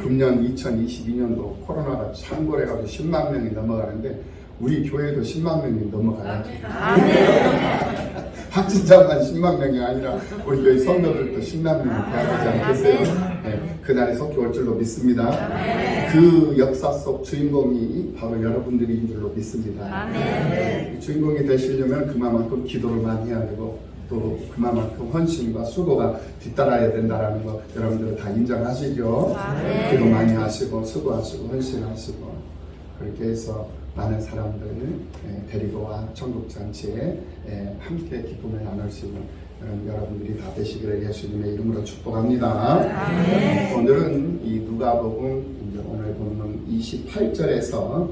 금년 2022년도 코로나가 창궐해가지고 10만 명이 넘어가는데 우리 교회도 10만 명이 넘어가야지. 확진자만 10만 명이 아니라 우리 교회 성도들도 10만 명이 돼야 되지 않겠어요? 그날이 속히 올 줄로 믿습니다. 그 역사 속 주인공이 바로 여러분들인 줄로 믿습니다. 주인공이 되시려면 그만큼 기도를 많이 해야 되고 또 그만큼 헌신과 수고가 뒤따라야 된다는 거 여러분들 다 인정하시죠? 기도 많이 하시고 수고하시고 헌신하시고 그렇게 해서 많은 사람들 데리고 와 천국잔치에 함께 기쁨을 나눌 수 있는 그런 여러분들이 다 되시기를 예수님의 이름으로 축복합니다. 오늘은 이 누가복음 이제 오늘 보면 28절에서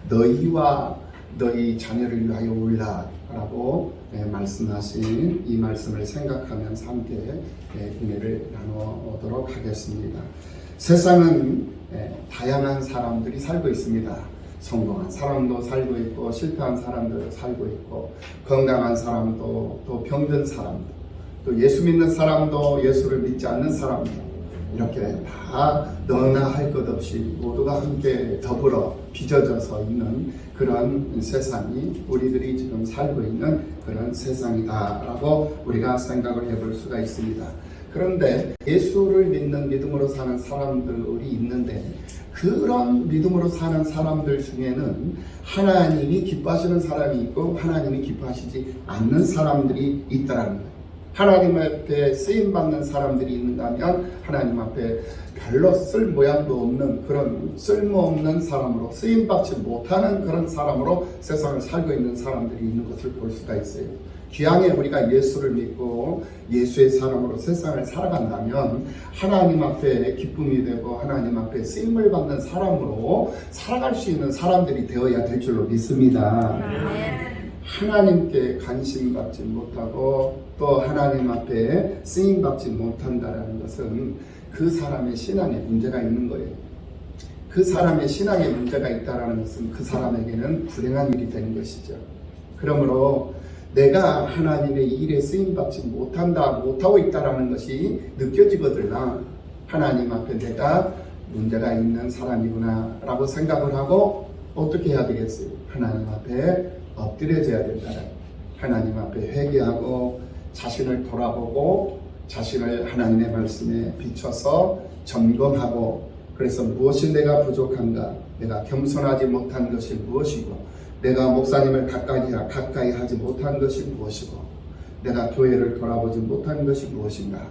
너희와 너희 자녀를 위하여 울라라고 말씀하신 이 말씀을 생각하면서 함께 은혜를 나누도록 하겠습니다. 세상은 다양한 사람들이 살고 있습니다. 성공한 사람도 살고 있고 실패한 사람도 살고 있고 건강한 사람도 또 병든 사람도 또 예수 믿는 사람도 예수를 믿지 않는 사람도 이렇게 다 너나 할 것 없이 모두가 함께 더불어 빚어져서 있는 그런 세상이 우리들이 지금 살고 있는 그런 세상이다라고 우리가 생각을 해볼 수가 있습니다. 그런데 예수를 믿는 믿음으로 사는 사람들이 있는데 그런 믿음으로 사는 사람들 중에는 하나님이 기뻐하시는 사람이 있고 하나님이 기뻐하시지 않는 사람들이 있다라는 거예요. 하나님 앞에 쓰임받는 사람들이 있는다면 하나님 앞에 별로 쓸 모양도 없는 그런 쓸모없는 사람으로 쓰임받지 못하는 그런 사람으로 세상을 살고 있는 사람들이 있는 것을 볼 수가 있어요. 귀향에 우리가 예수를 믿고 예수의 사람으로 세상을 살아간다면 하나님 앞에 기쁨이 되고 하나님 앞에 쓰임을 받는 사람으로 살아갈 수 있는 사람들이 되어야 될 줄로 믿습니다. 하나님께 관심받지 못하고 또 하나님 앞에 쓰임받지 못한다는 것은 그 사람의 신앙에 문제가 있는 거예요. 그 사람의 신앙에 문제가 있다는 것은 그 사람에게는 불행한 일이 되는 것이죠. 그러므로 내가 하나님의 일에 쓰임받지 못하고 있다는 것이 느껴지거든요. 하나님 앞에 내가 문제가 있는 사람이구나 라고 생각을 하고 어떻게 해야 되겠어요? 하나님 앞에 엎드려져야 된다. 하나님 앞에 회개하고 자신을 돌아보고 자신을 하나님의 말씀에 비춰서 점검하고 그래서 무엇이 내가 부족한가, 내가 겸손하지 못한 것이 무엇이고 내가 목사님을 가까이 하지 못한 것이 무엇이고 내가 교회를 돌아보지 못한 것이 무엇인가,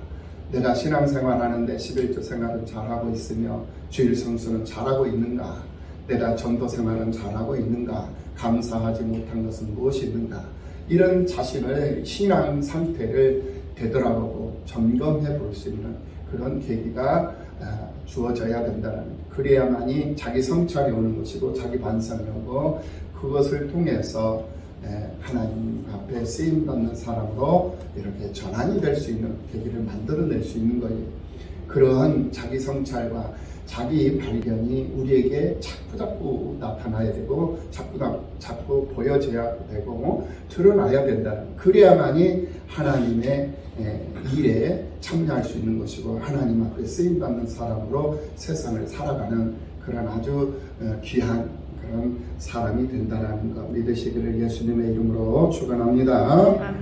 내가 신앙생활 하는데 11조 생활은 잘하고 있으며 주일 성수는 잘하고 있는가, 내가 전도 생활은 잘하고 있는가, 감사하지 못한 것은 무엇이 있는가, 이런 자신의 신앙 상태를 되돌아보고 점검해 볼 수 있는 그런 계기가 주어져야 된다는, 그래야만이 자기 성찰이 오는 것이고 자기 반성이 오고 그것을 통해서 하나님 앞에 쓰임받는 사람으로 이렇게 전환이 될 수 있는 계기를 만들어낼 수 있는 거예요. 그러한 자기 성찰과 자기 발견이 우리에게 자꾸 나타나야 되고 자꾸 보여져야 되고 드러나야 된다. 그래야만이 하나님의 일에 참여할 수 있는 것이고 하나님 앞에 쓰임받는 사람으로 세상을 살아가는 그런 아주 귀한 그런 사람이 된다라는 것 믿으시기를 예수님의 이름으로 축원합니다.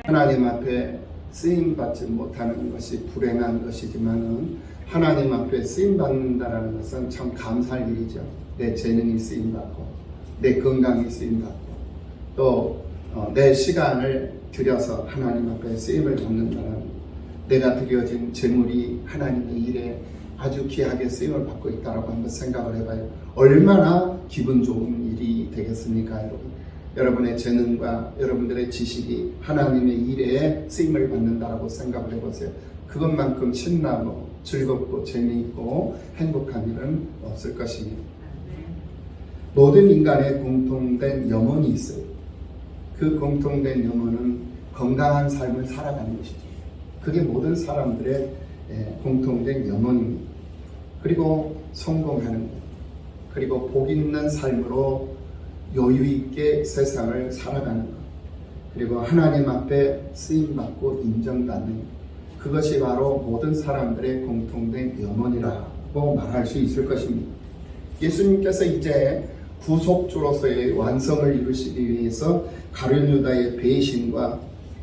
하나님 앞에 쓰임받지 못하는 것이 불행한 것이지만은 하나님 앞에 쓰임받는다는 것은 참 감사할 일이죠. 내 재능이 쓰임받고 내 건강이 쓰임받고 또 내 시간을 들여서 하나님 앞에 쓰임을 받는다는, 내가 드려진 재물이 하나님의 일에 아주 귀하게 쓰임을 받고 있다고 한번 생각을 해봐요. 얼마나 기분 좋은 일이 되겠습니까, 여러분? 여러분의 재능과 여러분들의 지식이 하나님의 일에 쓰임을 받는다라고 생각을 해보세요. 그것만큼 신나고 즐겁고 재미있고 행복한 일은 없을 것입니다. 모든 인간의 공통된 염원이 있어요. 그 공통된 염원은 건강한 삶을 살아가는 것이죠. 그게 모든 사람들의 공통된 염원입니다. 그리고 성공하는 것, 그리고 복 있는 삶으로 여유 있게 세상을 살아가는 것, 그리고 하나님 앞에 쓰임받고 인정받는 것, 그것이 바로 모든 사람들의 공통된 염원이라 라고 말할 수 있을 것입니다. 예수님께서 이제 구속주로서의 완성을 이루시기 위해서 가룟 유다의 배신과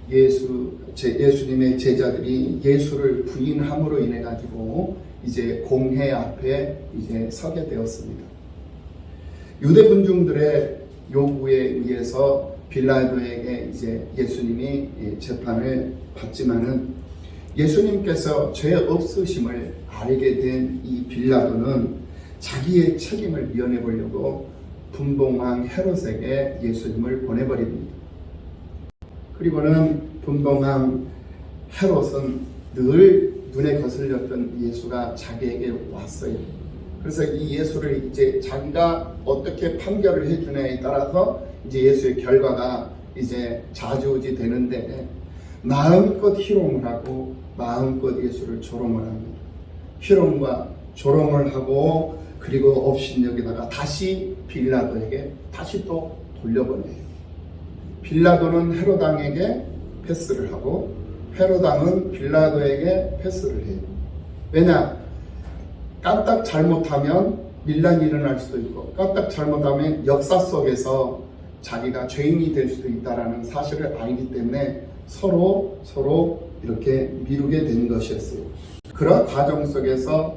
예수님의 제자들이 예수를 부인함으로 인해 가지고 이제 공회 앞에 이제 서게 되었습니다. 유대 군중들의 요구에 의해서 빌라도에게 이제 예수님이 재판을 받지만은 예수님께서 죄 없으심을 알게 된 이 빌라도는 자기의 책임을 미연해 보려고 분봉왕 헤롯에게 예수님을 보내버립니다. 그리고는 분봉왕 헤롯은 늘 눈에 거슬렸던 예수가 자기에게 왔어요. 그래서 이 예수를 이제 자기가 어떻게 판결을 해주냐에 따라서 이제 예수의 결과가 이제 좌지우지 되는데 마음껏 희롱을 하고 마음껏 예수를 조롱을 합니다. 희롱과 조롱을 하고 그리고 업신여기다가 다시 빌라도에게 다시 또 돌려보내요. 빌라도는 헤롯왕에게 패스를 하고 헤롯왕은 빌라도에게 패스를 해요. 왜냐? 까딱 잘못하면 밀란이 일어날 수도 있고 까딱 잘못하면 역사 속에서 자기가 죄인이 될 수도 있다는 사실을 알기 때문에 서로 이렇게 미루게 된 것이었어요. 그런 과정 속에서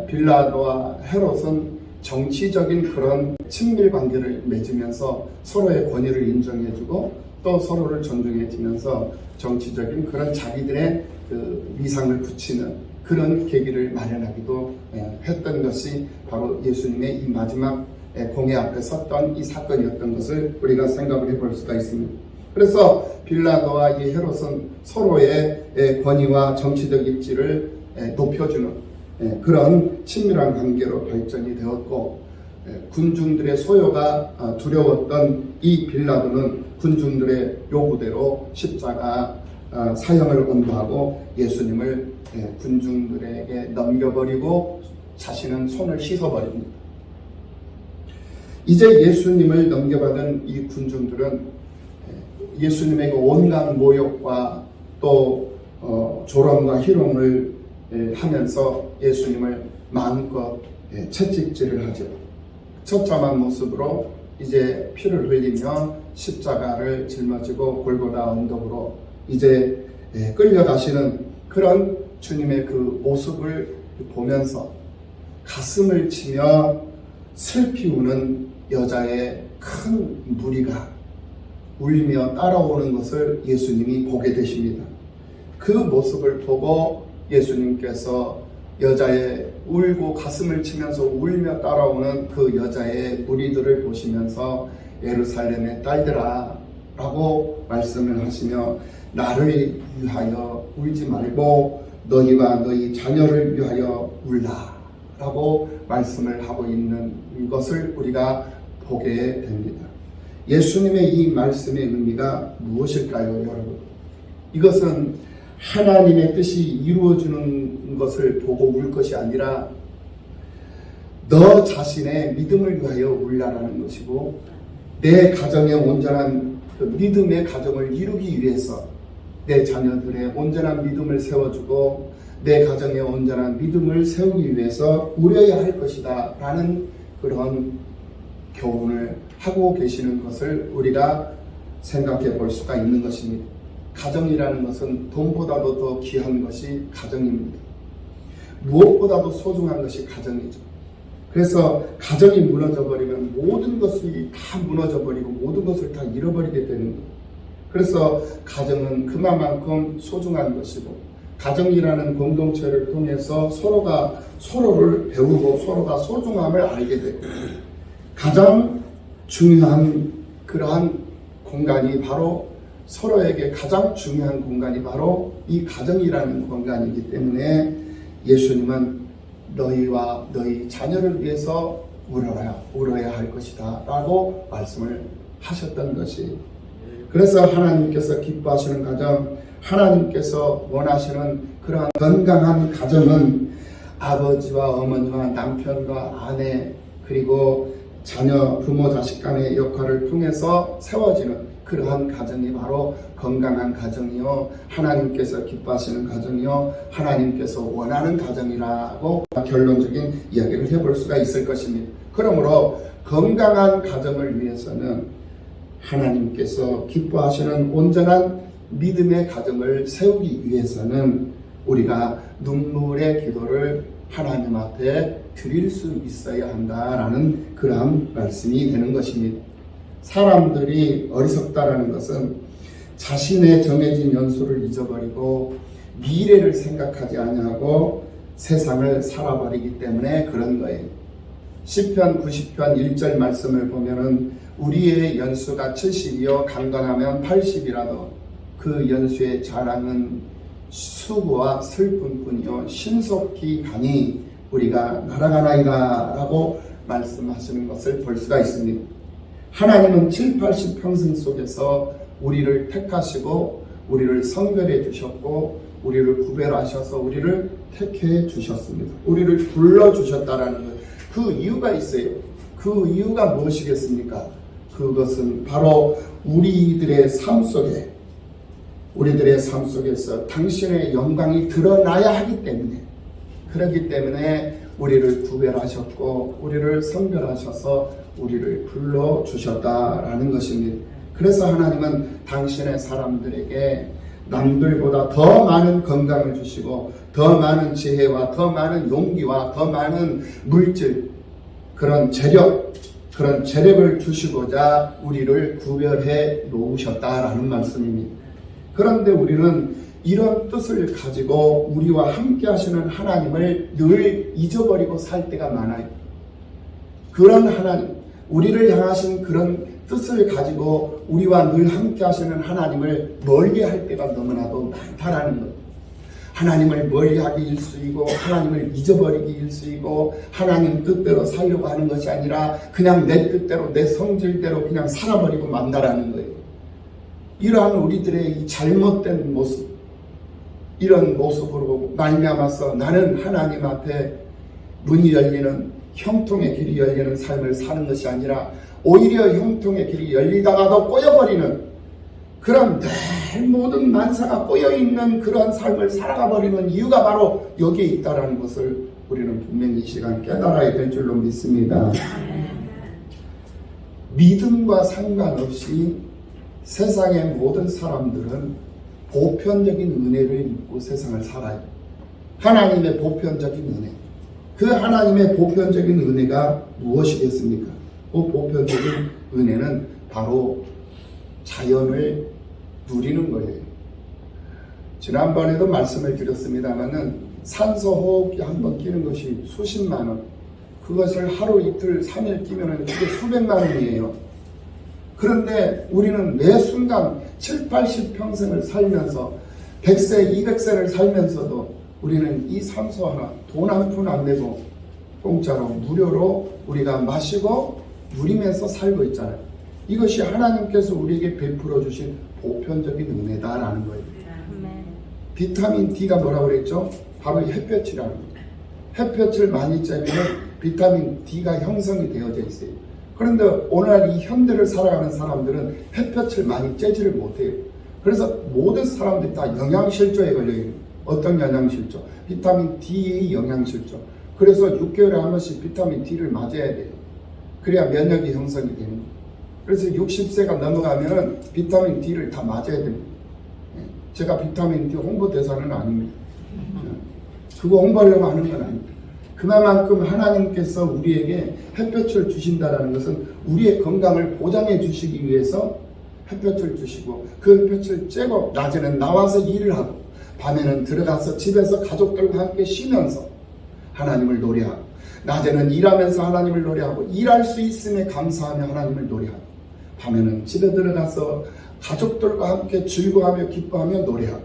빌라도와 헤롯은 정치적인 그런 친밀 관계를 맺으면서 서로의 권위를 인정해주고 또 서로를 존중해주면서 정치적인 그런 자기들의 그 위상을 붙이는 그런 계기를 마련하기도 했던 것이 바로 예수님의 이 마지막 공회 앞에 섰던 이 사건이었던 것을 우리가 생각을 해볼 수가 있습니다. 그래서 빌라도와 이 헤롯은 서로의 권위와 정치적 입지를 높여주는 그런 친밀한 관계로 발전이 되었고, 군중들의 소요가 두려웠던 이 빌라도는 군중들의 요구대로 십자가 사형을 언도하고 예수님을 군중들에게 넘겨버리고 자신은 손을 씻어버립니다. 이제 예수님을 넘겨받은 이 군중들은 예수님의 온갖 모욕과 또 조롱과 희롱을 하면서 예수님을 마음껏 채찍질을 하죠. 처참한 모습으로 이제 피를 흘리며 십자가를 짊어지고 골고다 언덕으로 이제 끌려가시는 그런 주님의 그 모습을 보면서 가슴을 치며 슬피 우는 여자의 큰 무리가 울며 따라오는 것을 예수님이 보게 되십니다. 그 모습을 보고 예수님께서 여자의 울고 가슴을 치면서 울며 따라오는 그 여자의 무리들을 보시면서 예루살렘의 딸들아 라고 말씀을 하시며 나를 위하여 울지 말고 너희와 너희 자녀를 위하여 울라 라고 말씀을 하고 있는 것을 우리가 보게 됩니다. 예수님의 이 말씀의 의미가 무엇일까요, 여러분? 이것은 하나님의 뜻이 이루어지는 것을 보고 울 것이 아니라 너 자신의 믿음을 위하여 울라라는 것이고, 내 가정의 온전한 그 믿음의 가정을 이루기 위해서 내 자녀들의 온전한 믿음을 세워주고 내 가정의 온전한 믿음을 세우기 위해서 울어야 할 것이다 라는 그런 교훈을 하고 계시는 것을 우리가 생각해 볼 수가 있는 것입니다. 가정이라는 것은 돈보다도 더 귀한 것이 가정입니다. 무엇보다도 소중한 것이 가정이죠. 그래서 가정이 무너져 버리면 모든 것이 다 무너져 버리고 모든 것을 다 잃어버리게 되는 거예요. 그래서 가정은 그만큼 소중한 것이고, 가정이라는 공동체를 통해서 서로가 서로를 배우고 서로가 소중함을 알게 되고, 가장 중요한 그러한 공간이 바로 서로에게 가장 중요한 공간이 바로 이 가정이라는 공간이기 때문에 예수님은 너희와 너희 자녀를 위해서 울어야 할 것이다 라고 말씀을 하셨던 것이, 그래서 하나님께서 기뻐하시는 가정, 하나님께서 원하시는 그러한 건강한 가정은 아버지와 어머니와 남편과 아내 그리고 자녀, 부모, 자식 간의 역할을 통해서 세워지는 그러한 가정이 바로 건강한 가정이요, 하나님께서 기뻐하시는 가정이요, 하나님께서 원하는 가정이라고 결론적인 이야기를 해볼 수가 있을 것입니다. 그러므로 건강한 가정을 위해서는 하나님께서 기뻐하시는 온전한 믿음의 가정을 세우기 위해서는 우리가 눈물의 기도를 하나님 앞에 드릴 수 있어야 한다라는 그러한 말씀이 되는 것입니다. 사람들이 어리석다라는 것은 자신의 정해진 연수를 잊어버리고 미래를 생각하지 아니하고 세상을 살아버리기 때문에 그런 거예요. 시편 90편 1절 말씀을 보면은 우리의 연수가 70이요 강건하면 80이라도 그 연수의 자랑은 수고와 슬픔뿐이요 신속히 가니 우리가 날아가나이다 라고 말씀하시는 것을 볼 수가 있습니다. 하나님은 7, 80평생 속에서 우리를 택하시고 우리를 성별해 주셨고 우리를 구별하셔서 우리를 택해 주셨습니다. 우리를 불러주셨다라는 것, 그 이유가 있어요. 그 이유가 무엇이겠습니까? 그것은 바로 우리들의 삶 속에서 당신의 영광이 드러나야 하기 때문에, 그렇기 때문에 우리를 구별하셨고 우리를 선별하셔서 우리를 불러주셨다라는 것입니다. 그래서 하나님은 당신의 사람들에게 남들보다 더 많은 건강을 주시고 더 많은 지혜와 더 많은 용기와 더 많은 물질, 그런 재력을 주시고자 우리를 구별해 놓으셨다라는 말씀입니다. 그런데 우리는 이런 뜻을 가지고 우리와 함께 하시는 하나님을 늘 잊어버리고 살 때가 많아요. 그런 하나님, 우리를 향하신 그런 뜻을 가지고 우리와 늘 함께 하시는 하나님을 멀리할 때가 너무나도 많다라는 것. 하나님을 멀리하기 일쑤이고 하나님을 잊어버리기 일쑤이고 하나님 뜻대로 살려고 하는 것이 아니라 그냥 내 뜻대로 내 성질대로 그냥 살아버리고 만다라는 거예요. 이러한 우리들의 이 잘못된 모습, 이런 모습으로 말미암아서 나는 하나님 앞에 문이 열리는, 형통의 길이 열리는 삶을 사는 것이 아니라 오히려 형통의 길이 열리다가도 꼬여버리는, 그런 늘 모든 만사가 꼬여있는 그런 삶을 살아가버리는 이유가 바로 여기에 있다는 것을 우리는 분명히 이 시간 깨달아야 될 줄로 믿습니다. 믿음과 상관없이 세상의 모든 사람들은 보편적인 은혜를 입고 세상을 살아요. 하나님의 보편적인 은혜. 그 하나님의 보편적인 은혜가 무엇이겠습니까? 그 보편적인 은혜는 바로 자연을 누리는 거예요. 지난번에도 말씀을 드렸습니다만은 산소 호흡기 한 번 끼는 것이 수십만 원. 그것을 하루 이틀 3일 끼면은 그게 수백만 원이에요. 그런데 우리는 매 순간 7, 80평생을 살면서 100세, 200세를 살면서도 우리는 이 산소 하나 돈 한 푼 안 내고 공짜로 무료로 우리가 마시고 누리면서 살고 있잖아요. 이것이 하나님께서 우리에게 베풀어 주신 보편적인 은혜다라는 거예요. 비타민 D가 뭐라고 그랬죠? 바로 햇볕이라는 거예요. 햇볕을 많이 쬐면 비타민 D가 형성이 되어져 있어요. 그런데 오늘날 이 현대를 살아가는 사람들은 햇볕을 많이 쬐지를 못해요. 그래서 모든 사람들이 다 영양실조에 걸려요. 어떤 영양실조? 비타민 D 영양실조. 그래서 6개월에 한 번씩 비타민 D를 맞아야 돼요. 그래야 면역이 형성이 되는 거예요. 그래서 60세가 넘어가면 비타민 D를 다 맞아야 됩니다. 제가 비타민 D 홍보대사는 아닙니다. 그거 홍보하려고 하는 건 아닙니다. 그만큼 하나님께서 우리에게 햇볕을 주신다는 것은 우리의 건강을 보장해 주시기 위해서 햇볕을 주시고 그 햇볕을 쬐고 낮에는 나와서 일을 하고 밤에는 들어가서 집에서 가족들과 함께 쉬면서 하나님을 노래하고 낮에는 일하면서 하나님을 노래하고 일할 수 있음에 감사하며 하나님을 노래하고 밤에는 집에 들어가서 가족들과 함께 즐거워하며 기뻐하며 노래하고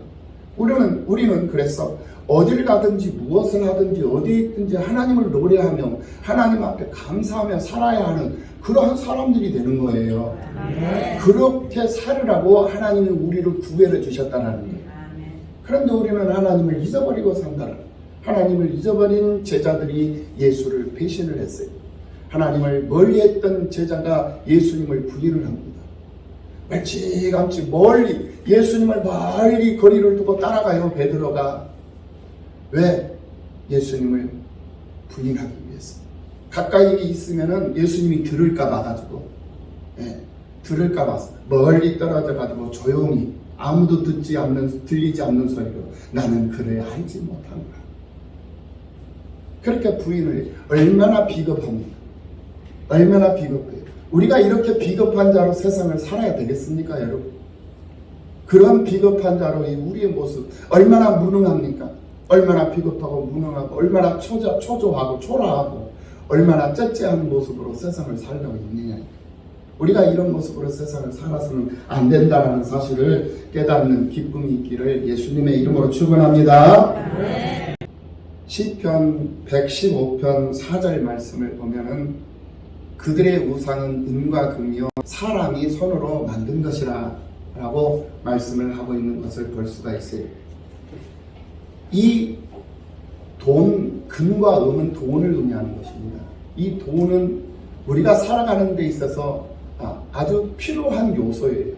우리는 그래서 어딜 가든지 무엇을 하든지 어디 있든지 하나님을 노래하며 하나님 앞에 감사하며 살아야 하는 그러한 사람들이 되는 거예요. 그렇게 살으라고 하나님이 우리를 구별해 주셨다는 거예요. 그런데 우리는 하나님을 잊어버리고 산다는, 하나님을 잊어버린 제자들이 예수를 배신을 했어요. 하나님을 멀리했던 제자가 예수님을 부인을 합니다. 멀찌감치 멀리 예수님을 멀리 거리를 두고 따라가요. 베드로가. 왜? 예수님을 부인하기 위해서. 가까이 있으면은 예수님이 들을까 봐가지고, 들을까 봐서 멀리 떨어져 가지고 조용히 아무도 들리지 않는 소리로 나는 그를 알지 못한다. 그렇게 부인을. 얼마나 비겁합니까? 얼마나 비겁해요. 우리가 이렇게 비겁한 자로 세상을 살아야 되겠습니까, 여러분? 그런 비겁한 자로의 우리의 모습 얼마나 무능합니까? 얼마나 비겁하고 무능하고 얼마나 초조하고 초라하고 얼마나 째째한 모습으로 세상을 살려고 있느냐. 우리가 이런 모습으로 세상을 살아서는 안 된다는 사실을 깨닫는 기쁨이 있기를 예수님의 이름으로 축원합니다. 네. 시편 115편 4절 말씀을 보면은 그들의 우상은 은과 금이요 사람이 손으로 만든 것이라 라고 말씀을 하고 있는 것을 볼 수가 있어요. 이 돈, 금과 은은 돈을 의미하는 것입니다. 이 돈은 우리가 살아가는 데 있어서 아주 필요한 요소예요.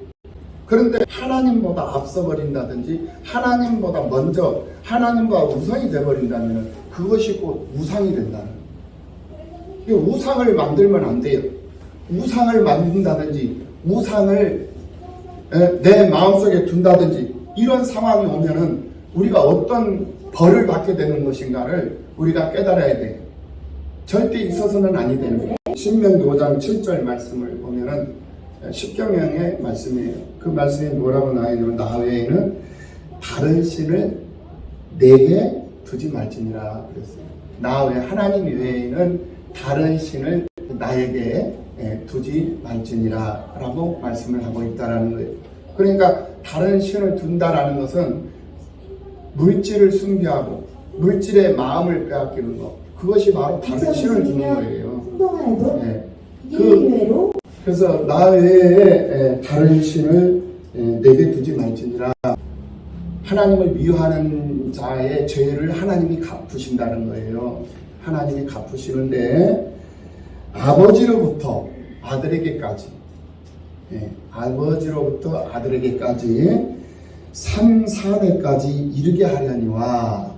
그런데 하나님보다 앞서버린다든지 하나님보다 먼저 하나님과 우상이 되어버린다면 그것이 곧 우상이 된다는 거예요. 우상을 만들면 안 돼요. 우상을 만든다든지 우상을 내 마음속에 둔다든지 이런 상황이 오면은 우리가 어떤 벌을 받게 되는 것인가를 우리가 깨달아야 돼요. 절대 있어서는 아니 되는 거예요. 신명기 5장 7절 말씀을 보면은 십계명의 말씀이에요. 그 말씀이 뭐라고 나와있냐면 나 외에는 다른 신을 내게 두지 말지니라 그랬어요. 나 외에 하나님 외에는 다른 신을 나에게 두지 말지니라 라고 말씀을 하고 있다라는 거예요. 그러니까 다른 신을 둔다라는 것은 물질을 숭배하고 물질의 마음을 빼앗기는 것, 그것이 바로 다른 신을 두는 거예요. 네. 그래서 나 외에 다른 신을 내게 두지 말지니라. 하나님을 미워하는 자의 죄를 하나님이 갚으신다는 거예요. 하나님이 갚으시는데 아버지로부터 아들에게까지, 아버지로부터 아들에게까지 3, 4대까지 이르게 하려니와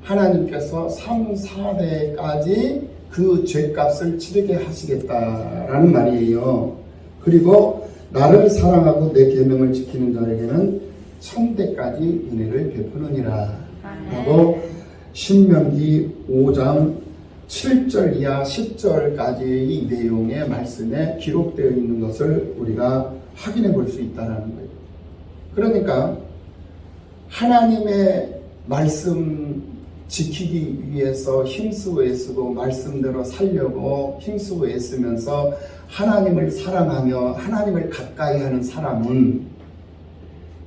하나님께서 3, 4대까지 그 죄값을 치르게 하시겠다라는 말이에요. 그리고 나를 사랑하고 내 계명을 지키는 자에게는 1000대까지 은혜를 베푸느니라 라고 신명기 5장 7절 이하 10절까지의 내용의 말씀에 기록되어 있는 것을 우리가 확인해 볼 수 있다는 거예요. 그러니까 하나님의 말씀 지키기 위해서 힘쓰고 애쓰고 말씀대로 살려고 힘쓰고 애쓰면서 하나님을 사랑하며 하나님을 가까이 하는 사람은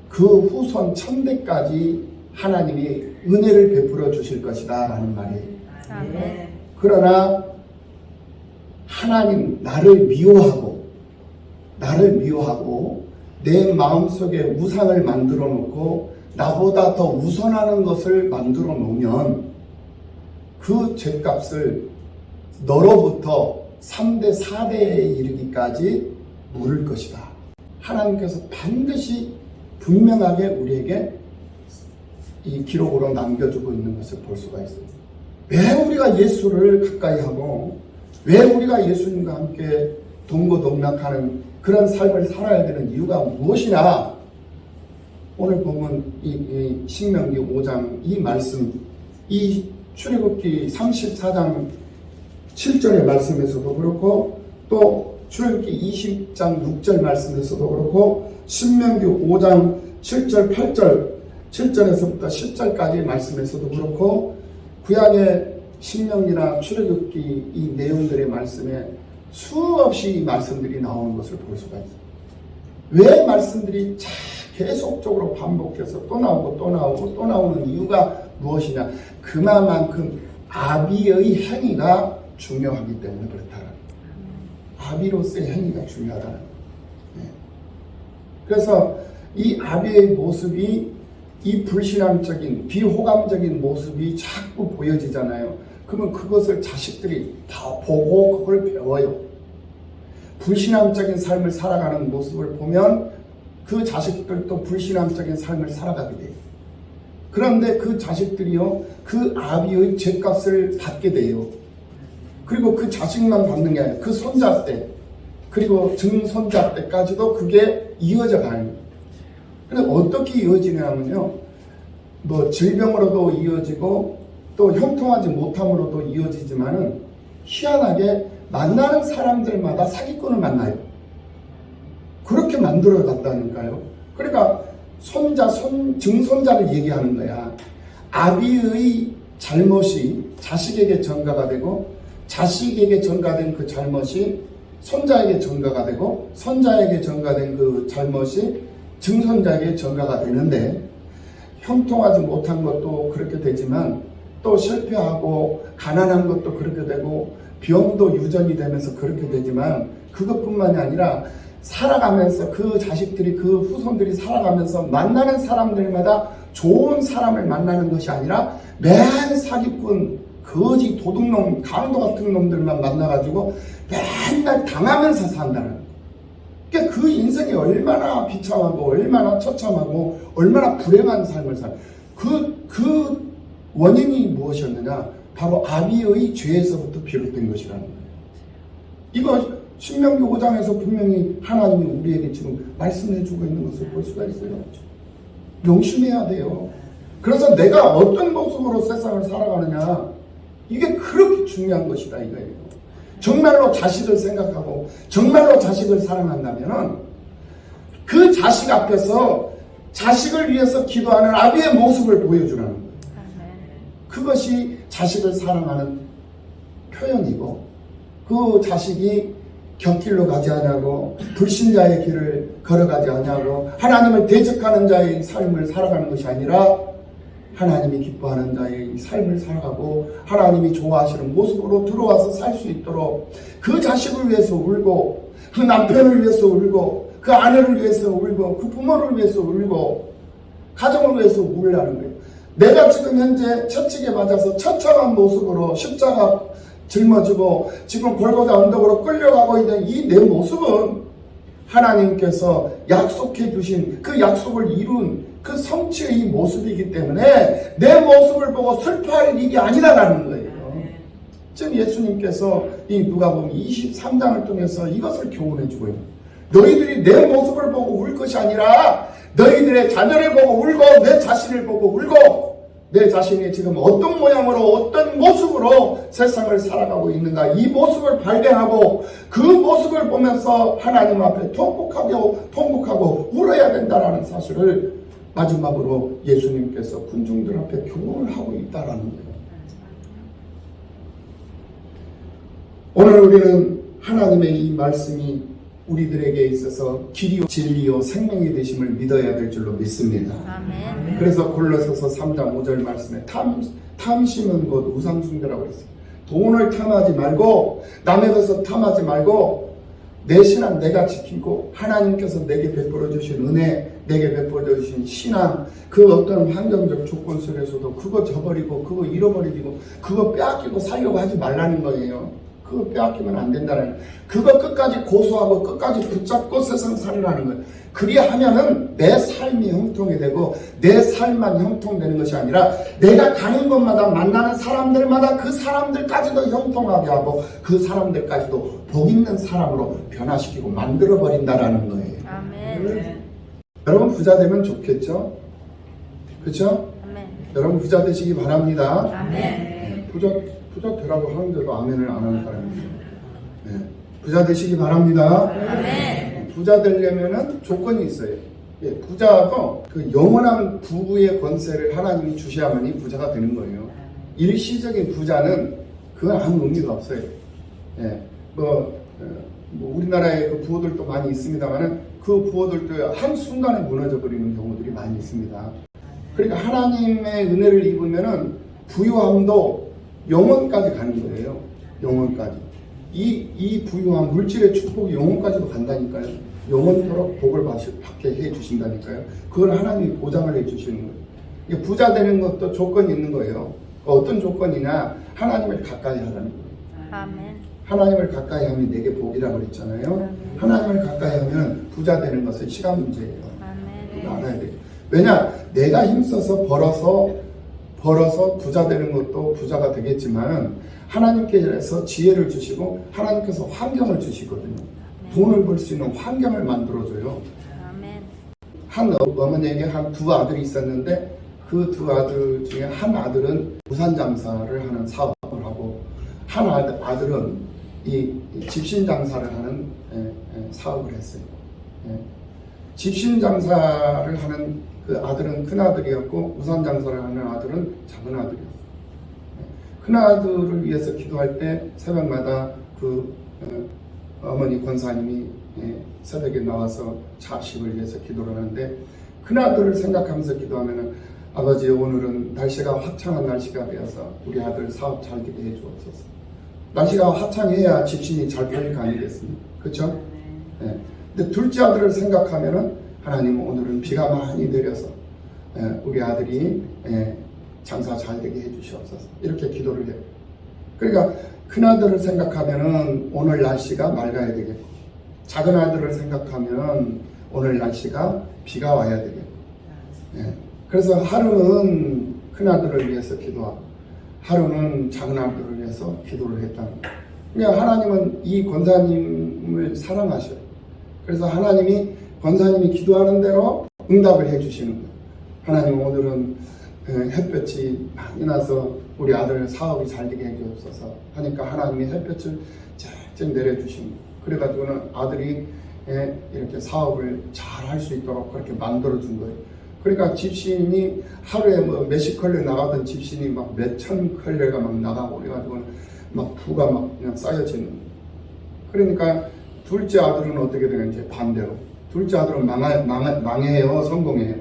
그 후손 1000대까지 하나님이 은혜를 베풀어 주실 것이다 라는 말이에요. 네. 그러나 하나님 나를 미워하고 내 마음속에 우상을 만들어 놓고 나보다 더 우선하는 것을 만들어 놓으면 그 죄값을 너로부터 3대 4대에 이르기까지 물을 것이다. 하나님께서 반드시 분명하게 우리에게 이 기록으로 남겨주고 있는 것을 볼 수가 있습니다. 왜 우리가 예수를 가까이 하고 왜 우리가 예수님과 함께 동고동락하는 그런 삶을 살아야 되는 이유가 무엇이냐? 오늘 보면 이 신명기 5장 이 말씀, 이 출애굽기 34장 7절의 말씀에서도 그렇고 또 출애굽기 20장 6절 말씀에서도 그렇고 신명기 5장 7절 8절 7절에서부터 10절까지 말씀에서도 그렇고 구약의 신명기나 출애굽기 이 내용들의 말씀에 수없이 이 말씀들이 나오는 것을 볼 수가 있어요. 왜 말씀들이 계속적으로 반복해서 또 나오고 또 나오고 또 나오는 이유가 무엇이냐? 그만큼 아비의 행위가 중요하기 때문에 그렇다는 거예요. 아비로서의 행위가 중요하다는 거예요. 그래서 이 아비의 모습이 이 불신앙적인 비호감적인 모습이 자꾸 보여지잖아요. 그러면 그것을 자식들이 다 보고 그걸 배워요. 불신앙적인 삶을 살아가는 모습을 보면 그 자식들도 불신앙적인 삶을 살아가게 돼요. 그런데 그 자식들이요, 그 아비의 죗값을 받게 돼요. 그리고 그 자식만 받는 게 아니라 그 손자 때, 그리고 증손자 때까지도 그게 이어져 가는 거예요. 근데 어떻게 이어지냐면요, 뭐 질병으로도 이어지고 또 형통하지 못함으로도 이어지지만은 희한하게 만나는 사람들마다 사기꾼을 만나요. 그렇게 만들어 갔다니까요. 그러니까 증손자를 얘기하는 거야. 아비의 잘못이 자식에게 전가가 되고, 자식에게 전가된 그 잘못이 손자에게 전가가 되고, 손자에게 전가된 그 잘못이 증손자에게 전가가 되는데, 형통하지 못한 것도 그렇게 되지만 또 실패하고 가난한 것도 그렇게 되고 병도 유전이 되면서 그렇게 되지만, 그것뿐만이 아니라 살아가면서 그 자식들이, 그 후손들이 살아가면서 만나는 사람들마다 좋은 사람을 만나는 것이 아니라 맨 사기꾼, 거지, 도둑놈, 강도 같은 놈들만 만나가지고 맨날 당하면서 산다는 거예요. 그러니까 그 인생이 얼마나 비참하고 얼마나 처참하고 얼마나 불행한 삶을 살. 그 원인이 무엇이었느냐? 바로 아비의 죄에서부터 비롯된 것이라는 거예요. 이거 신명기 5장에서 분명히 하나님이 우리에게 지금 말씀해주고 있는 것을 볼 수가 있어요. 명심해야 돼요. 그래서 내가 어떤 모습으로 세상을 살아가느냐, 이게 그렇게 중요한 것이다 이거예요. 정말로 자식을 생각하고 정말로 자식을 사랑한다면 그 자식 앞에서 자식을 위해서 기도하는 아비의 모습을 보여주라는 거예요. 그것이 자식을 사랑하는 표현이고, 그 자식이 곁길로 가지 않냐고, 불신자의 길을 걸어가지 않냐고, 하나님을 대적하는 자의 삶을 살아가는 것이 아니라 하나님이 기뻐하는 자의 삶을 살아가고 하나님이 좋아하시는 모습으로 들어와서 살 수 있도록 그 자식을 위해서 울고, 그 남편을 위해서 울고, 그 아내를 위해서 울고, 그 부모를 위해서 울고, 가정을 위해서 울라는 거예요. 내가 지금 현재 채찍에 맞아서 처참한 모습으로 십자가 짊어지고 지금 골고다 언덕으로 끌려가고 있는 이 내 모습은 하나님께서 약속해 주신 그 약속을 이룬 그 성취의 모습이기 때문에 내 모습을 보고 슬퍼할 일이 아니라는 거예요. 지금 예수님께서 이 누가복음 23장을 통해서 이것을 교훈해 주고 있는, 너희들이 내 모습을 보고 울 것이 아니라 너희들의 자녀를 보고 울고 내 자신을 보고 울고, 내 자신이 지금 어떤 모양으로 어떤 모습으로 세상을 살아가고 있는가, 이 모습을 발견하고 그 모습을 보면서 하나님 앞에 통곡하고 울어야 된다라는 사실을 마지막으로 예수님께서 군중들 앞에 교훈을 하고 있다라는 거예요. 오늘 우리는 하나님의 이 말씀이 우리들에게 있어서 길이요 진리요 생명이 되심을 믿어야 될 줄로 믿습니다. 아멘. 그래서 골로새서 3장 5절 말씀에 탐심은 곧 우상숭배라고 했어요. 돈을 탐하지 말고, 남의 것을 탐하지 말고, 내 신앙 내가 지키고 하나님께서 내게 베풀어 주신 은혜, 내게 베풀어 주신 신앙, 그 어떤 환경적 조건 속에서도 그거 저버리고 그거 잃어버리고 그거 빼앗기고 살려고 하지 말라는 거예요. 그거 빼앗기면 안 된다는, 그거 끝까지 고수하고 끝까지 붙잡고 세상 살으라는 거예요. 그리하면은 내 삶이 형통이 되고 내 삶만 형통되는 것이 아니라 내가 가는 곳마다 만나는 사람들마다 그 사람들까지도 형통하게 하고 그 사람들까지도 복 있는 사람으로 변화시키고 만들어버린다라는 거예요. 아멘. 여러분 부자 되면 좋겠죠? 그렇죠? 아멘. 여러분 부자 되시기 바랍니다. 아멘. 부자 되라고 하는데도 아멘을 안 하는 사람이 있어요. 네. 부자 되시기 바랍니다. 아멘. 부자 되려면은 조건이 있어요. 예, 부자도 그 영원한 부의 권세를 하나님이 주셔야만이 부자가 되는 거예요. 일시적인 부자는 그건 아무 의미가 없어요. 예, 우리나라에 그 부호들도 많이 있습니다만은 그 부호들도 한 순간에 무너져 버리는 경우들이 많이 있습니다. 그러니까 하나님의 은혜를 입으면은 부유함도 영원까지 가는 거예요. 영원까지. 이 부유함, 물질의 축복이 영원까지도 간다니까요. 영원토록 복을 받게 해 주신다니까요. 그걸 하나님이 보장을 해 주시는 거예요. 부자 되는 것도 조건이 있는 거예요. 어떤 조건이냐? 하나님을 가까이 하라는 거예요. 아멘. 하나님을 가까이 하면 내게 복이라고 그랬잖아요. 하나님을 가까이 하면 부자 되는 것은 시간 문제예요. 줄 알아야 돼요. 왜냐, 내가 힘써서 벌어서 부자 되는 것도 부자가 되겠지만 하나님께서 지혜를 주시고 하나님께서 환경을 주시거든요. 돈을 벌 수 있는 환경을 만들어줘요. 한 어머니에게 한 두 아들이 있었는데 그 두 아들 중에 한 아들은 우산 장사를 하는 사업을 하고 한 아들은 이 집신 장사를 하는 사업을 했어요. 집신 장사를 하는 그 아들은 큰 아들이었고 우산 장사를 하는 아들은 작은 아들이었어요. 큰 아들을 위해서 기도할 때 새벽마다 그 어머니 권사님이 새벽에 나와서 자식을 위해서 기도를 하는데 큰 아들을 생각하면서 기도하면은 아버지 오늘은 날씨가 화창한 날씨가 되어서 우리 아들 사업 잘 되게 해주옵소서. 날씨가 화창해야 집신이 잘 팔릴 거 아니겠습니까? 그렇죠? 네. 근데 둘째 아들을 생각하면은 하나님 오늘은 비가 많이 내려서 우리 아들이 장사 잘 되게 해주시옵소서. 이렇게 기도를 해요. 그러니까 큰 아들을 생각하면은 오늘 날씨가 맑아야 되겠고 작은 아들을 생각하면 오늘 날씨가 비가 와야 되겠고 그래서 하루는 큰 아들을 위해서 기도하고 하루는 작은 아들을 위해서 기도를 했다는 거예요. 그러니까 하나님은 이 권사님을 사랑하셔요. 그래서 하나님이 권사님이 기도하는 대로 응답을 해주시는 거예요. 하나님 오늘은 햇볕이 많이 나서 우리 아들 사업이 잘 되게 해주옵소서 하니까 하나님이 햇볕을 쨍쨍 내려주시는 거예요. 그래가지고는 아들이 이렇게 사업을 잘 할 수 있도록 그렇게 만들어준 거예요. 그러니까 집신이 하루에 뭐 몇십 컬레 나가던 집신이 막 몇천 컬레가 막 나가고 그래가지고는 막 부가 막 그냥 쌓여지는 거예요. 그러니까 둘째 아들은 어떻게 되는지 반대로 둘째 아들은 망해요, 성공해요?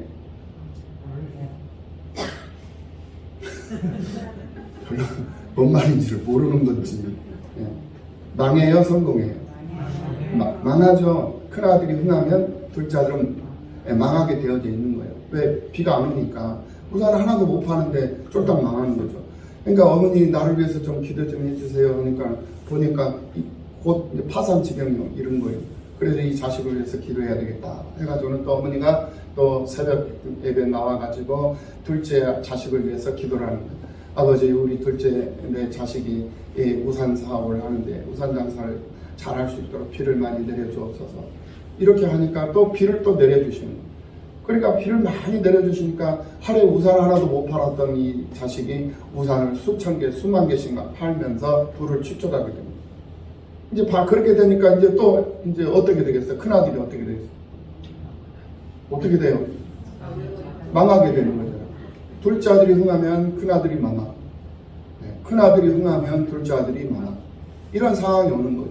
별로 뭔 말인지를 모르는 건지 망해요, 성공해요? 망하죠. 큰 아들이 흥하면 둘째 아들은 망하게 되어져 있는 거예요. 왜? 비가 안 오니까 우산 하나도 못 파는데 쫄딱 망하는 거죠. 그러니까 어머니 나를 위해서 좀 기도 좀 해주세요 하니까 보니까 곧 파산 지경이 이런 거예요. 그래서 이 자식을 위해서 기도해야 되겠다 해가지고는 또 어머니가 또 새벽 예배 나와가지고 둘째 자식을 위해서 기도를 하는 거예요. 아버지 우리 둘째 내 자식이 우산 사업을 하는데 우산 장사를 잘 할 수 있도록 비를 많이 내려주옵소서. 이렇게 하니까 또 비를 또 내려주시는 거예요. 그러니까 비를 많이 내려주시니까 하루에 우산 하나도 못 팔았던 이 자식이 우산을 수천 개, 수만 개씩 막 팔면서 부를 축적하게 됩니다. 이제 그렇게 되니까 이제 또 이제 어떻게 되겠어요? 큰 아들이 어떻게 되겠어요? 어떻게 돼요? 망하게 되는 거죠. 둘째 아들이 흥하면 큰 아들이 망하. 큰 아들이 흥하면 둘째 아들이 망하. 이런 상황이 오는 거예요.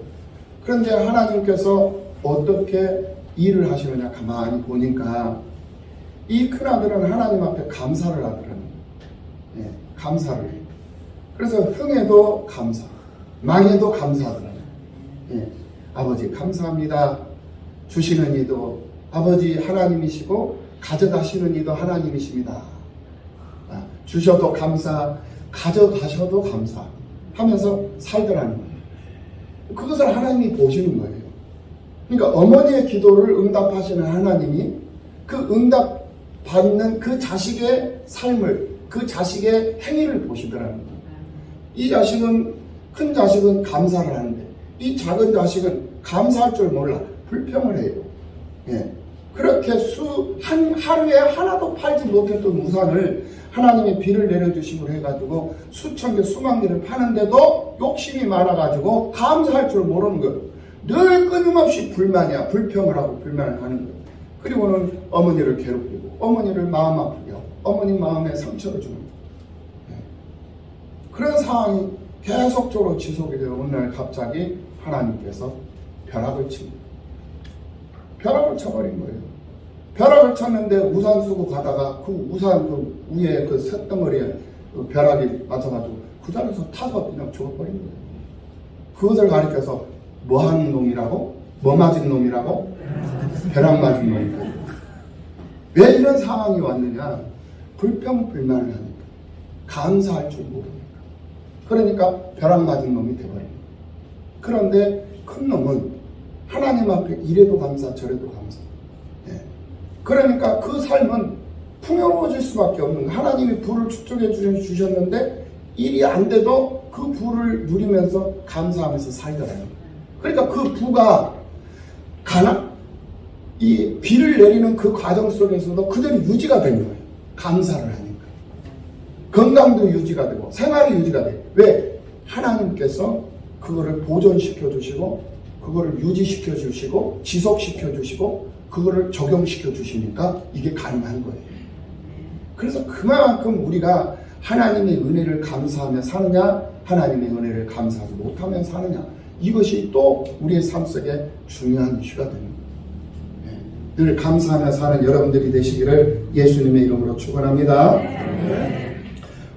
그런데 하나님께서 어떻게 일을 하시느냐 가만히 보니까 이 큰 아들은 하나님 앞에 감사를 하더라는 거예요. 감사를 해요. 그래서 흥해도 감사, 망해도 감사하더라고요. 아버지 감사합니다. 주시는 이도 아버지 하나님이시고 가져가시는 이도 하나님이십니다. 주셔도 감사, 가져가셔도 감사 하면서 살더라는 거예요. 그것을 하나님이 보시는 거예요. 그러니까 어머니의 기도를 응답하시는 하나님이 그 응답 받는 그 자식의 삶을, 그 자식의 행위를 보시더라는 거예요. 이 자식은, 큰 자식은 감사를 하는데 이 작은 자식은 감사할 줄 몰라 불평을 해요. 그렇게 하루에 하나도 팔지 못했던 우산을 하나님이 비를 내려주심으로 해가지고 수천 개, 수만 개를 파는데도 욕심이 많아가지고 감사할 줄 모르는 거예요. 늘 끊임없이 불만이야. 불평을 하고 불만을 하는 거예요. 그리고는 어머니를 괴롭히고 어머니를 마음 아프게 하고 어머니 마음에 상처를 주는 거예요. 그런 상황이 계속적으로 지속이 되어 어느 날 갑자기 하나님께서 벼락을 친 거예요. 벼락을 쳐버린 거예요. 벼락을 쳤는데 우산 쓰고 가다가 그 우산 그 위에 그 쇳덩어리에 그 벼락이 맞아가지고 그 자리에서 타서 그냥 죽어버린 거예요. 그것을 가리켜서 뭐 하는 놈이라고? 뭐 맞은 놈이라고? 벼락 맞은 놈이라고. 왜 이런 상황이 왔느냐? 불평불만을 하니까. 감사할 줄 모르니까. 그러니까 벼락 맞은 놈이 돼버린 거예요. 그런데 큰 놈은 하나님 앞에 이래도 감사 저래도 감사. 그러니까 그 삶은 풍요로워질 수밖에 없는 거예요. 하나님이 부를 축적해 주셨는데 일이 안 돼도 그 부를 누리면서 감사하면서 살더라고요. 그러니까 그 부가 이 비를 내리는 그 과정 속에서도 그대로 유지가 된 거예요. 감사를 하니까. 건강도 유지가 되고 생활이 유지가 돼요. 왜? 하나님께서 그거를 보존시켜 주시고 그거를 유지시켜 주시고 지속시켜 주시고 그거를 적용시켜 주시니까 이게 가능한 거예요. 그래서 그만큼 우리가 하나님의 은혜를 감사하며 사느냐, 하나님의 은혜를 감사하지 못하며 사느냐, 이것이 또 우리의 삶 속에 중요한 이슈가 됩니다. 늘 감사하며 사는 여러분들이 되시기를 예수님의 이름으로 축원합니다.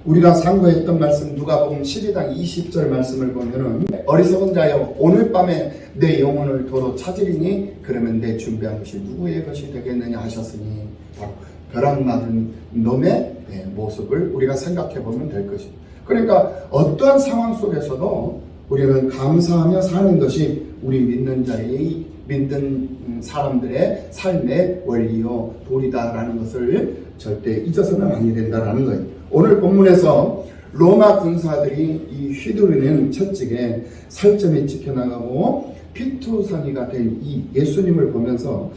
우리가 상고했던 말씀 누가복음 12장 20절 말씀을 보면은 어리석은 자여 오늘 밤에 내 영혼을 도로 찾으리니 그러면 내 준비한 것이 누구의 것이 되겠느냐 하셨으니 바로 벼락맞은 놈의 모습을 우리가 생각해 보면 될 것입니다. 그러니까 어떠한 상황 속에서도 우리는 감사하며 사는 것이 우리 믿는 사람들의 삶의 원리요 도리다라는 것을 절대 잊어서는 아니 된다라는 거예요. 오늘 본문에서 로마 군사들이 이 휘두르는 채찍에 살점이 찍혀나가고 피투성이가 된 이 예수님을 보면서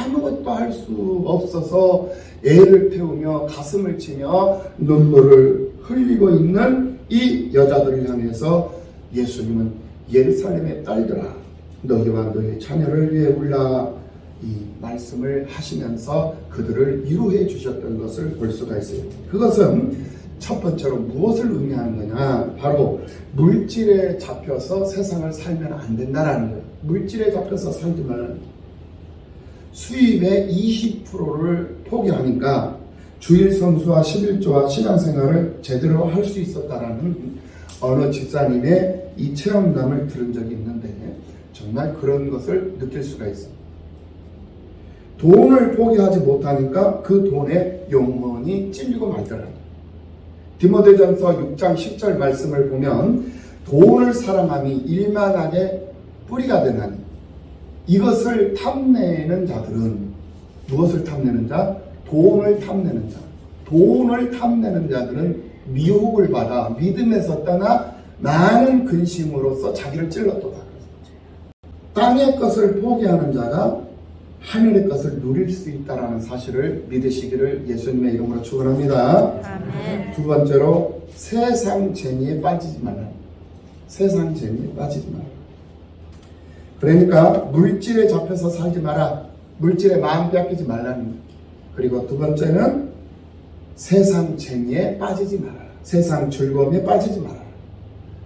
아무것도 할 수 없어서 애를 태우며 가슴을 치며 눈물을 흘리고 있는 이 여자들을 향해서 예수님은 예루살렘의 딸들아 너희와 너희 자녀를 위해 울라 이 말씀을 하시면서 그들을 위로해 주셨던 것을 볼 수가 있어요. 그것은 첫 번째로 무엇을 의미하는 거냐, 바로 물질에 잡혀서 세상을 살면 안 된다라는 거예요. 물질에 잡혀서 살지 말라는 거예요. 수입의 20%를 포기하니까 주일 성수와 11조와 신앙생활을 제대로 할 수 있었다라는 어느 집사님의 이 체험담을 들은 적이 있는데 정말 그런 것을 느낄 수가 있습니다. 돈을 포기하지 못하니까 그 돈에 영혼이 찔리고 말더라고요. 디모데전서 6장 10절 말씀을 보면 돈을 사랑함이 일만하게 뿌리가 되나니 이것을 탐내는 자들은 무엇을 탐내는 자? 돈을 탐내는 자. 돈을 탐내는 자들은 미혹을 받아 믿음에서 떠나 많은 근심으로써 자기를 찔렀도다. 땅의 것을 포기하는 자가 하늘의 것을 누릴 수 있다는 사실을 믿으시기를 예수님의 이름으로 축원합니다. 아멘. 두 번째로 세상 재미에 빠지지 말라. 세상 재미에 빠지지 마라. 그러니까 물질에 잡혀서 살지 마라. 물질에 마음 뺏기지 말라는 거예요. 그리고 두 번째는 세상 재미에 빠지지 마라. 세상 즐거움에 빠지지 마라.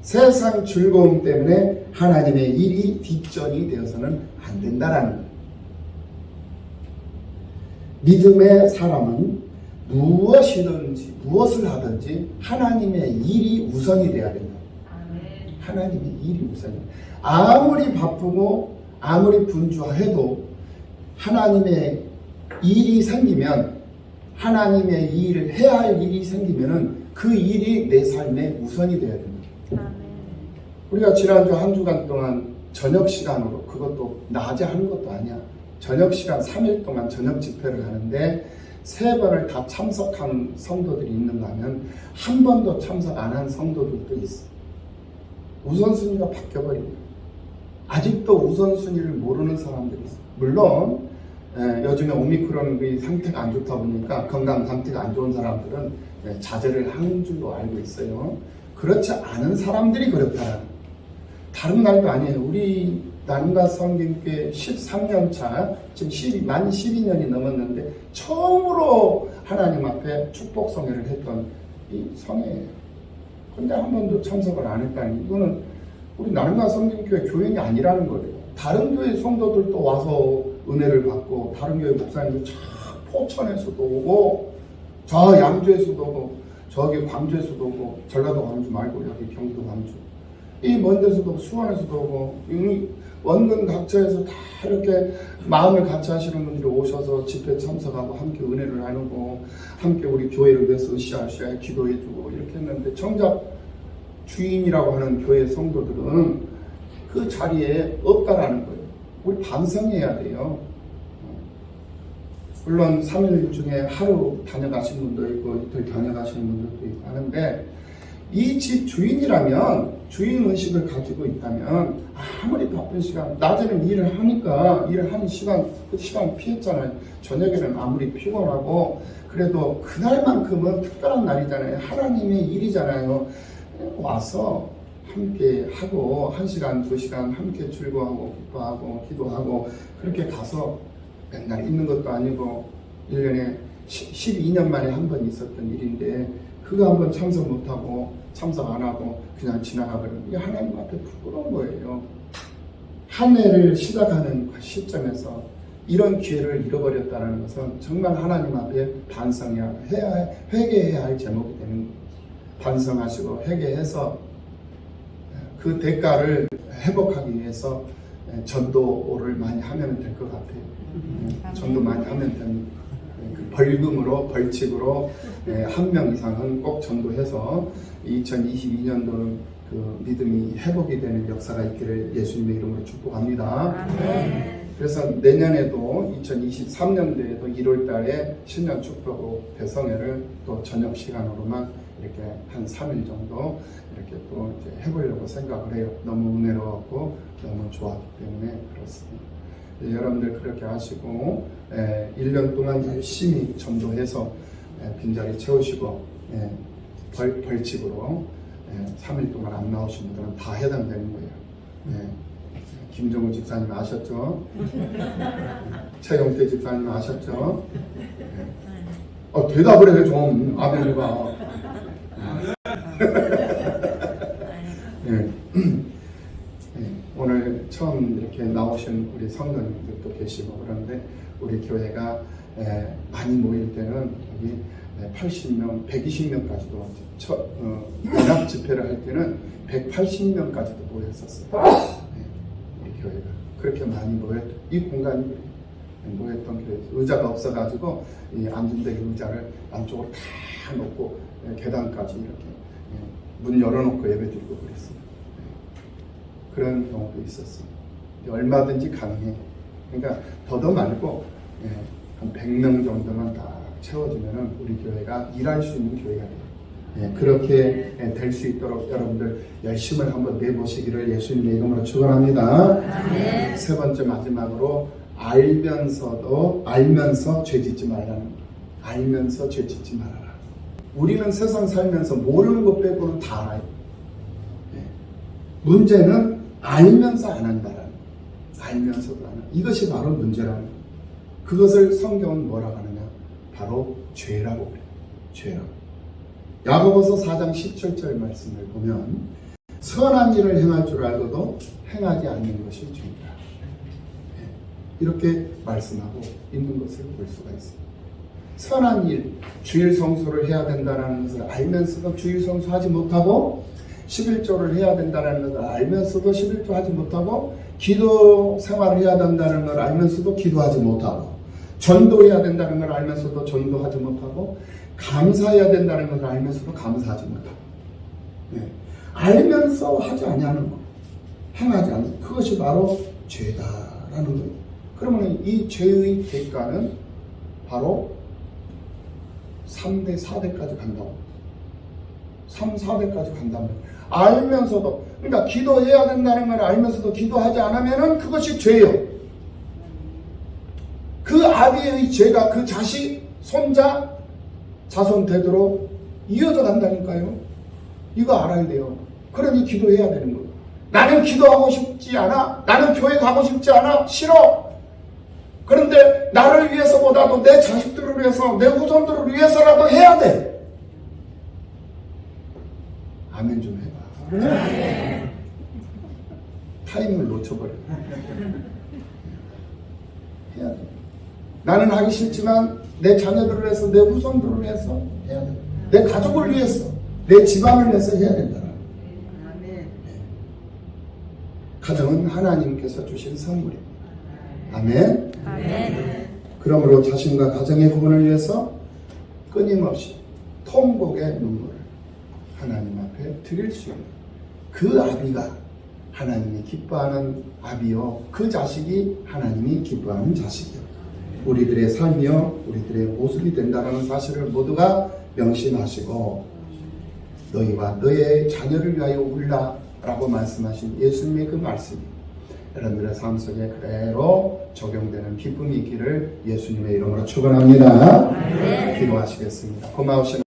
세상 즐거움 때문에 하나님의 일이 뒷전이 되어서는 안 된다라는 거예요. 믿음의 사람은 무엇이든지 무엇을 하든지 하나님의 일이 우선이 돼야 된다. 하나님의 일이 우선이야. 아무리 바쁘고 아무리 분주해도 하나님의 일이 생기면 하나님의 일을 해야 할 일이 생기면은 그 일이 내 삶의 우선이 돼야 됩니다. 우리가 지난주 한 주간 동안 저녁 시간으로 그것도 낮에 하는 것도 아니야. 저녁 시간 3일 동안 저녁 집회를 하는데 3번을 다 참석한 성도들이 있는가 하면 한 번도 참석 안 한 성도들도 있어. 우선순위가 바뀌어버립니다. 아직도 우선순위를 모르는 사람들이 있어. 물론 요즘에 오미크론 상태가 안 좋다 보니까 건강 상태가 안 좋은 사람들은 자제를 하는 줄로 알고 있어요. 그렇지 않은 사람들이 그렇다. 다른 말도 아니에요. 우리 나눔과 성경교회 13년 차, 지금 만 12년이 넘었는데 처음으로 하나님 앞에 축복 성회를 했던 이 성회예요. 근데 한 번도 참석을 안 했다니 이거는 우리 나눔과 성경교회 교인이 아니라는 거예요. 다른 교회 성도들도 와서 은혜를 받고 다른 교회 목사님도 저 포천에서도 오고 저 양주에서도 오고 저기 광주에서도 오고 전라도 광주 말고 여기 경기도 광주 이 먼 데서도 수원에서도 오고 원근 각처에서 다 이렇게 마음을 같이 하시는 분들이 오셔서 집회 참석하고 함께 은혜를 나누고 함께 우리 교회를 위해서 으쌰으쌰 기도해주고 이렇게 했는데 정작 주인이라고 하는 교회 성도들은 그 자리에 없다라는 거예요. 우리 반성해야 돼요. 물론 3일 중에 하루 다녀가신 분도 있고 이틀 다녀가시는 분들도 있고 하는데 이 집 주인이라면 주인의식을 가지고 있다면 아무리 바쁜 시간 낮에는 일을 하니까 일을 하는 시간 그 시간 피했잖아요. 저녁에는 아무리 피곤하고 그래도 그날만큼은 특별한 날이잖아요. 하나님의 일이잖아요. 와서 함께 하고 1시간 2시간 함께 즐거워하고 기뻐하고 기도하고 그렇게 가서 맨날 있는 것도 아니고 1년에 12년 만에 한 번 있었던 일인데 그거 한 번 참석 못하고 참석 안 하고 그냥 지나가버리면 이게 하나님 앞에 부끄러운 거예요. 한 해를 시작하는 시점에서 이런 기회를 잃어버렸다는 것은 정말 하나님 앞에 회개해야 할 제목이 되는 거예요. 반성하시고 회개해서 그 대가를 회복하기 위해서 전도를 많이 하면 될 것 같아요. 전도 많이 하면 됩니다. 그 벌금으로 벌칙으로 1명 이상은 꼭 전도해서 2022년도는 그 믿음이 회복이 되는 역사가 있기를 예수님의 이름으로 축복합니다. 그래서 내년에도 2023년도에도 1월달에 신년 축복으로 대성회를 또 저녁 시간으로만 이렇게 한 3일 정도 이렇게 또 이제 해보려고 생각을 해요. 너무 은혜로웠고 너무 좋았기 때문에 그렇습니다. 여러분들 그렇게 하시고 1년 동안 열심히 전도해서 빈자리 채우시고 벌칙으로 3일 동안 안 나오신 분들은 다 해당되는 거예요. 김정우 집사님 아셨죠? 최영태 집사님 아셨죠? 대답을 해 좀 아벨리가. 오늘 처음 이렇게 나오신 우리 성도님들도 계시고 그런데 우리 교회가 많이 모일 때는 여기 80명, 120명까지도 연합 집회를 할 때는 180명까지도 모였었어요. 우리 교회가 그렇게 많이 이 공간이 모였던 교회. 의자가 없어가지고 이 앉은 데 의자를 안쪽으로 다 놓고 계단까지 이렇게 문 열어놓고 예배드리고 그랬어요. 그런 경우도 있었어요. 얼마든지 가능해. 그러니까 더도 말고 한 100명 정도만 다 채워지면은 우리 교회가 일할 수 있는 교회가 돼요. 그렇게 될 수 있도록 여러분들 열심을 한번 내보시기를 예수님의 이름으로 축원합니다. 세 번째 마지막으로 알면서 죄 짓지 말라는 거. 알면서 죄 짓지 말아라. 우리는 세상 살면서 모르는 것 빼고는 다 알아요. 문제는 알면서 안 한다라는 거. 알면서도 안 한다. 이것이 바로 문제라는 거. 그것을 성경은 뭐라고 하느냐? 바로 죄라고 그래요. 죄라고. 야고보서 4장 17절 말씀을 보면 선한 일을 행할 줄 알고도 행하지 않는 것이 죄다. 이렇게 말씀하고 있는 것을 볼 수가 있습니다. 선한 일, 주일 성수를 해야 된다는 것을 알면서도 주일 성수하지 못하고 11조를 해야 된다는 것을 알면서도 11조 하지 못하고 기도 생활을 해야 된다는 걸 알면서도 기도하지 못하고 전도해야 된다는 걸 알면서도 전도하지 못하고 감사해야 된다는 걸 알면서도 감사하지 못하고 알면서 하지 아니하는 것, 행하지 않는 그것이 바로 죄다라는 거예요. 그러면 이 죄의 대가는 바로 3대, 4대까지 간다고. 3, 4대까지 간다면 알면서도 그러니까 기도해야 된다는 걸 알면서도 기도하지 않으면 그것이 죄예요. 그 아비의 죄가 그 자식, 손자, 자손 되도록 이어져 간다니까요. 이거 알아야 돼요. 그러니 기도해야 되는 거예요. 나는 기도하고 싶지 않아. 나는 교회 가고 싶지 않아. 싫어. 그런데 나를 위해서보다도 내 자식들을 위해서, 내 후손들을 위해서라도 해야 돼. 아멘 좀 해봐. 네. 타이밍을 놓쳐버려. 해야 돼. 나는 하기 싫지만 내 자녀들을 위해서, 내 후손들을 위해서 해야 돼. 내 가족을 위해서, 내 집안을 위해서 해야 된다. 네. 가정은 하나님께서 주신 선물입니다. 아멘. 아멘. 그러므로 자신과 가정의 구원을 위해서 끊임없이 통곡의 눈물을 하나님 앞에 드릴 수 있는 그 아비가 하나님이 기뻐하는 아비요, 그 자식이 하나님이 기뻐하는 자식이요. 우리들의 삶이요 우리들의 모습이 된다는 사실을 모두가 명심하시고 너희와 너의 자녀를 위하여 울라 라고 말씀하신 예수님의 그 말씀이 여러분들의 삶 속에 그대로 적용되는 기쁨이 있기를 예수님의 이름으로 축원합니다. 기도하시겠습니다. 고마우신